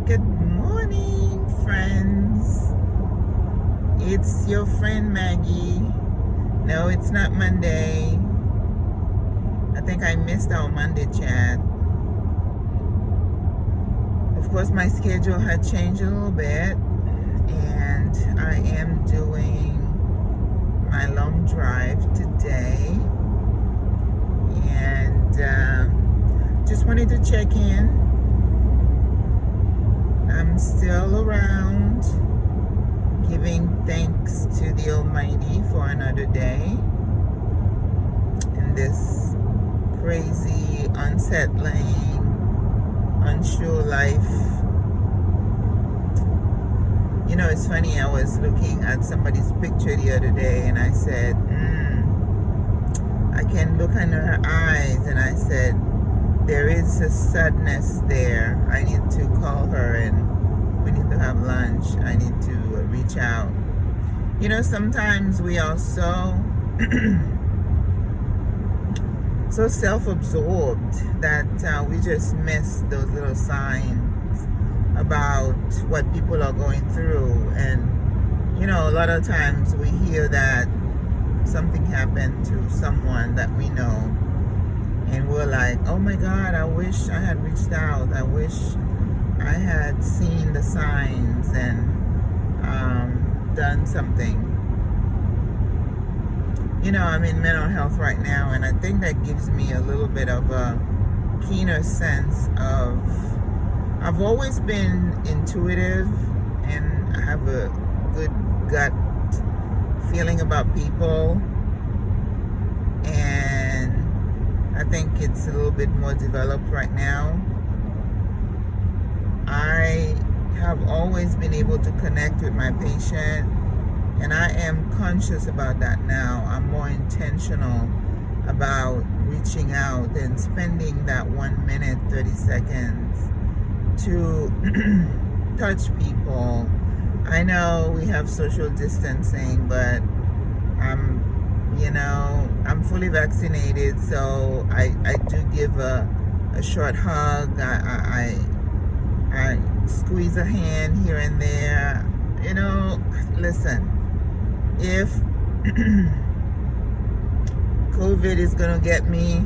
Good morning, friends. It's your friend Maggie. No, it's not Monday. I think I missed our Monday chat. Of course, my schedule had changed a little bit, and I am doing my long drive today. And just wanted to check in. I'm still around, giving thanks to the Almighty for another day in this crazy, unsettling, unsure life. You know, it's funny, I was looking at somebody's picture the other day and I said, I can look in her eyes, and I said, there is a sadness there. I need to call her and we need to have lunch. I need to reach out. You know, sometimes we are so self-absorbed that we just miss those little signs about what people are going through. And, you know, a lot of times we hear that something happened to someone that we know, and we're like, oh my God, I wish I had reached out. I wish I had seen the signs and done something. You know, I'm in mental health right now, and I think that gives me a little bit of a keener sense of, I've always been intuitive and I have a good gut feeling about people, and I think it's a little bit more developed right now. I have always been able to connect with my patient, and I am conscious about that now. I'm more intentional about reaching out and spending that 1 minute, 30 seconds to touch people. I know we have social distancing, but I'm fully vaccinated, so I do give a short hug. I squeeze a hand here and there. You know, listen, if COVID is gonna get me,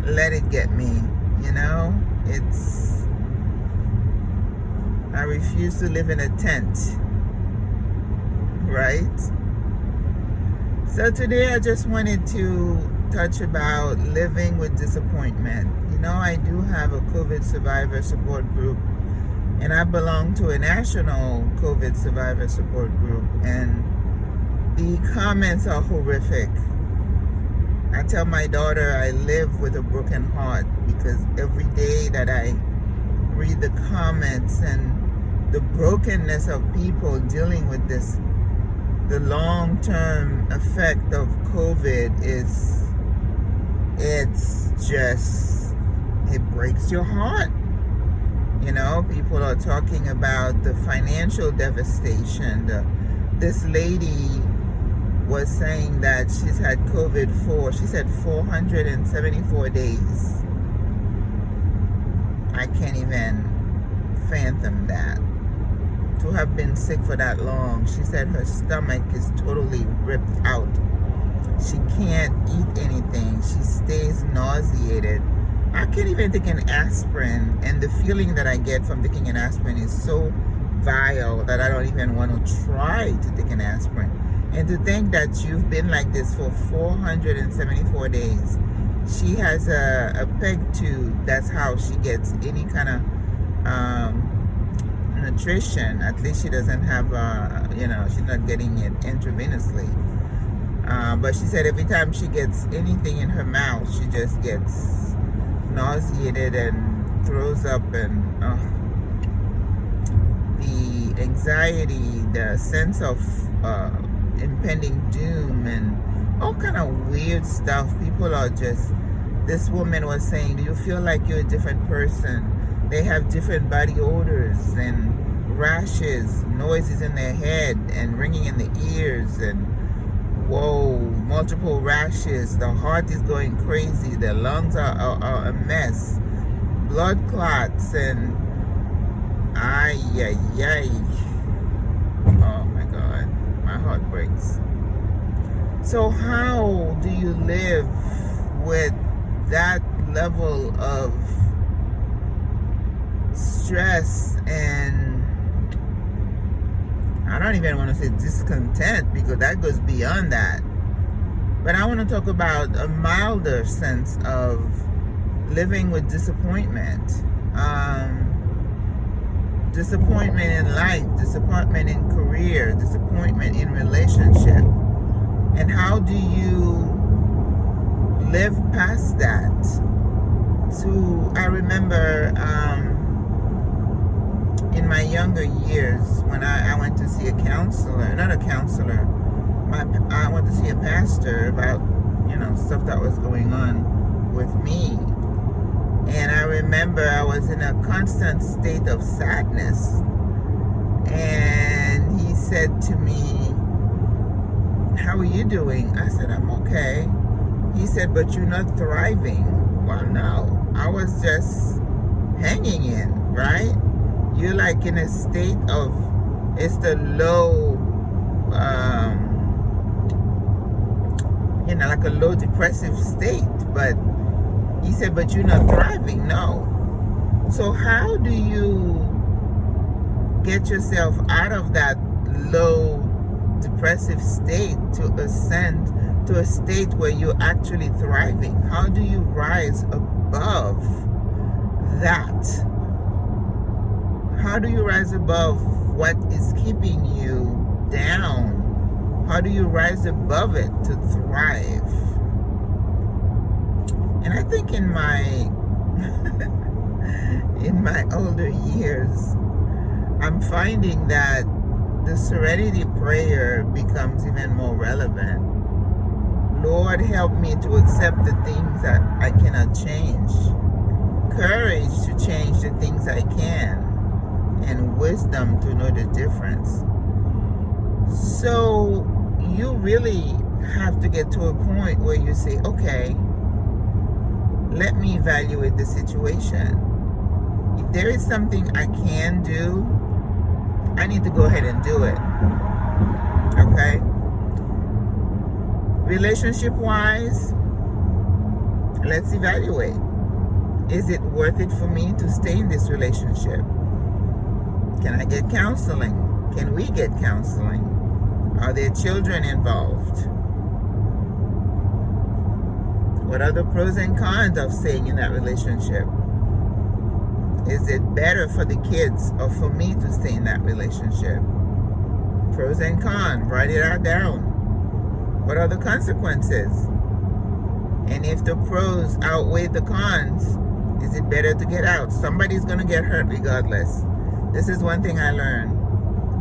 let it get me. You know, I refuse to live in a tent, right? So today I just wanted to touch about living with disappointment. You know, I do have a COVID survivor support group, and I belong to a national COVID survivor support group, and the comments are horrific. I tell my daughter I live with a broken heart, because every day that I read the comments and the brokenness of people dealing with this, the long-term effect of COVID it breaks your heart. You know, people are talking about the financial devastation. This lady was saying that she's had COVID she said 474 days. I can't even fathom that. To have been sick for that long. She said her stomach is totally ripped out. She can't eat anything. She stays nauseated. I can't even take an aspirin, and the feeling that I get from taking an aspirin is so vile that I don't even want to try to take an aspirin. And to think that you've been like this for 474 days. She has a peg tube. That's how she gets any kind of nutrition. At least she doesn't have she's not getting it intravenously, but she said every time she gets anything in her mouth, she just gets nauseated and throws up, and the anxiety, the sense of impending doom, and all kind of weird stuff. People are just, this woman was saying, do you feel like you're a different person? They have different body odors and rashes, noises in their head and ringing in the ears, and whoa, multiple rashes. The heart is going crazy. The lungs are a mess. Blood clots, and Ay, ay, ay. Oh my God, my heart breaks. So how do you live with that level of stress and I don't even want to say discontent because that goes beyond that. But I want to talk about a milder sense of living with disappointment. Disappointment in life, disappointment in career, disappointment in relationship. And how do you live past that? So I remember in my younger years when I went to see a counselor, not a counselor, I went to see a pastor about, stuff that was going on with me. And I remember I was in a constant state of sadness. And he said to me, "How are you doing?" I said, "I'm okay." He said, "But you're not thriving." Well, no, I was just hanging in, right? You're like in a state of, it's the low, like a low depressive state. But he said, "But you're not thriving." No. So how do you get yourself out of that low depressive state to ascend to a state where you're actually thriving? How do you rise above that? How do you rise above what is keeping you down? How do you rise above it to thrive? And I think in my in my older years, I'm finding that the serenity prayer becomes even more relevant. Lord, help me to accept the things that I cannot change, courage to change the things I can, and wisdom to know the difference. So you really have to get to a point where you say, okay, let me evaluate the situation. If there is something I can do, I need to go ahead and do it. Okay? Relationship-wise, let's evaluate. Is it worth it for me to stay in this relationship? Can I get counseling? Can we get counseling? Are there children involved? What are the pros and cons of staying in that relationship? Is it better for the kids or for me to stay in that relationship? Pros and cons, write it out down. What are the consequences? And if the pros outweigh the cons, is it better to get out? Somebody's going to get hurt regardless. This is one thing I learned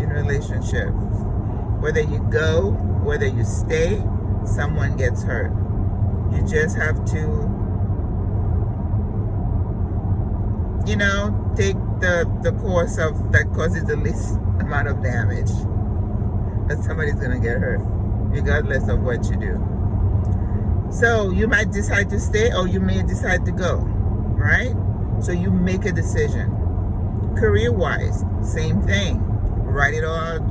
in relationships. Whether you go, whether you stay, someone gets hurt. You just have to, take the course of that causes the least amount of damage. But somebody's going to get hurt, regardless of what you do. So you might decide to stay or you may decide to go, right? So you make a decision. Career-wise, same thing. Write it out.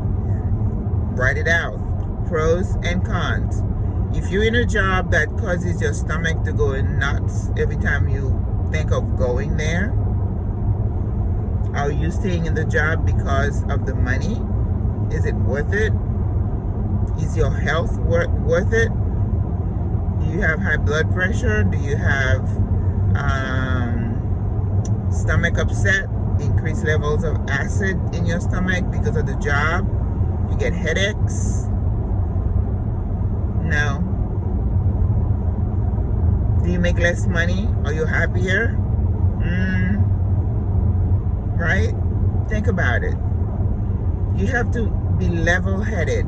Pros and cons. If you're in a job that causes your stomach to go nuts every time you think of going there, are you staying in the job because of the money? Is it worth it? Is your health worth it? Do you have high blood pressure? Do you have stomach upset? Increased levels of acid in your stomach because of the job? You get headaches? No. Do you make less money? Are you happier? Right? Think about it. You have to be level-headed.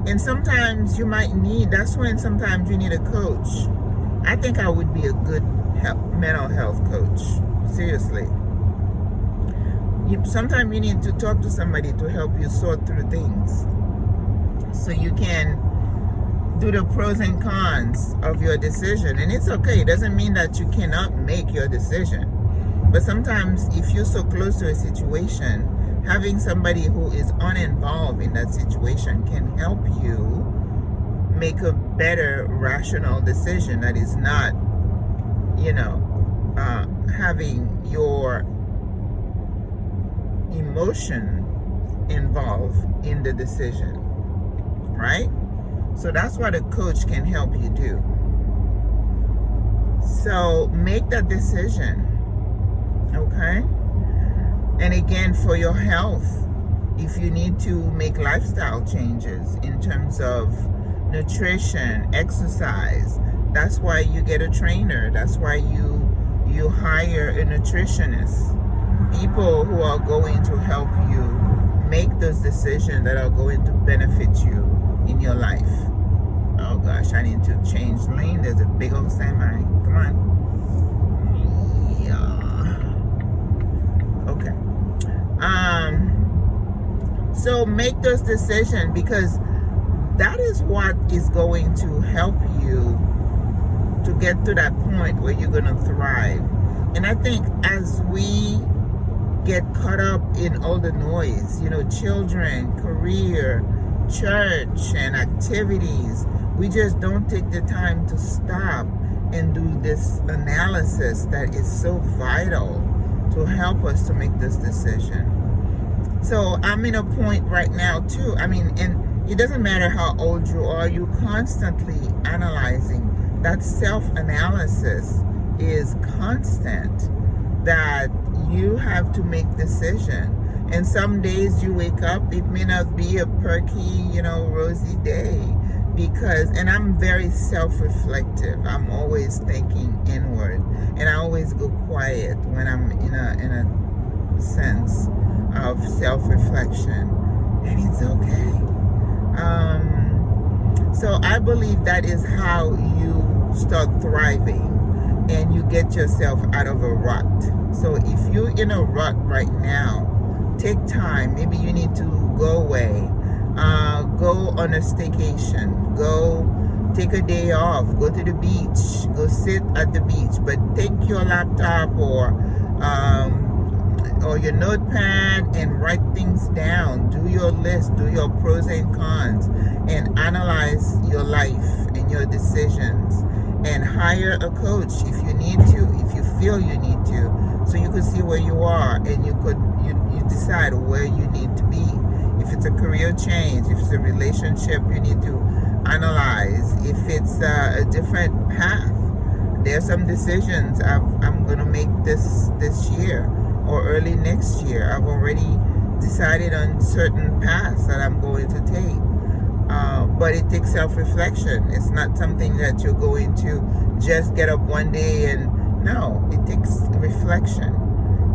And sometimes you might that's when sometimes you need a coach. I think I would be a good mental health coach. Seriously. Sometimes you need to talk to somebody to help you sort through things. So you can do the pros and cons of your decision. And it's okay. It doesn't mean that you cannot make your decision. But sometimes if you're so close to a situation, having somebody who is uninvolved in that situation can help you make a better rational decision that is not, having your emotion involved in the decision, right? So that's what a coach can help you do. So make that decision, okay? And again, for your health, if you need to make lifestyle changes in terms of nutrition, exercise, that's why you get a trainer. That's why you hire a nutritionist. People who are going to help you make those decisions that are going to benefit you in your life. Oh gosh, I need to change lane. There's a big old semi. Come on. Yeah. Okay. So make those decisions, because that is what is going to help you to get to that point where you're going to thrive. And I think as we get caught up in all the noise, children, career, church, and activities, we just don't take the time to stop and do this analysis that is so vital to help us to make this decision. So I'm in a point right now too. And it doesn't matter how old you are, you're constantly analyzing. That self-analysis is constant, that you have to make decision. And some days you wake up, it may not be a perky, rosy day, and I'm very self-reflective. I'm always thinking inward, and I always go quiet when I'm in a sense of self-reflection, and it's okay. So I believe that is how you start thriving and you get yourself out of a rut. So if you're in a rut right now, take time. Maybe you need to go away, go on a staycation, go take a day off, go to the beach, go sit at the beach, but take your laptop or your notepad and write things down. Do your list, do your pros and cons, and analyze your life and your decisions. And hire a coach if you need to, if you feel you need to, so you can see where you are and you decide where you need to be. If it's a career change, if it's a relationship, you need to analyze. If it's a different path, there are some decisions I'm going to make this year or early next year. I've already decided on certain paths that I'm going to take. But it takes self-reflection. It's not something that you're going to just get up one day and no, it takes reflection.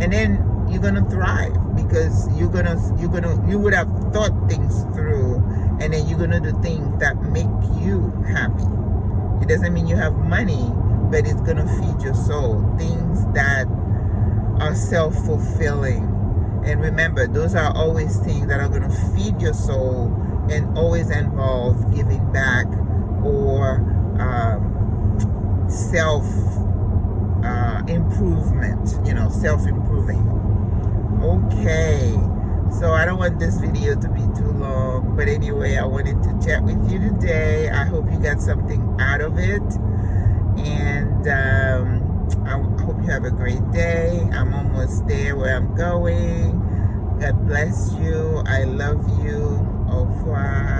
And then you're gonna thrive, because you would have thought things through, and then you're gonna do things that make you happy. It doesn't mean you have money, but it's gonna feed your soul. Things that are self-fulfilling. And remember, those are always things that are gonna feed your soul and always involve giving back or self-improvement, self-improving. Okay, so I don't want this video to be too long, but anyway, I wanted to chat with you today. I hope you got something out of it, and I hope you have a great day. I'm almost there where I'm going. God bless you. I love you. Au revoir.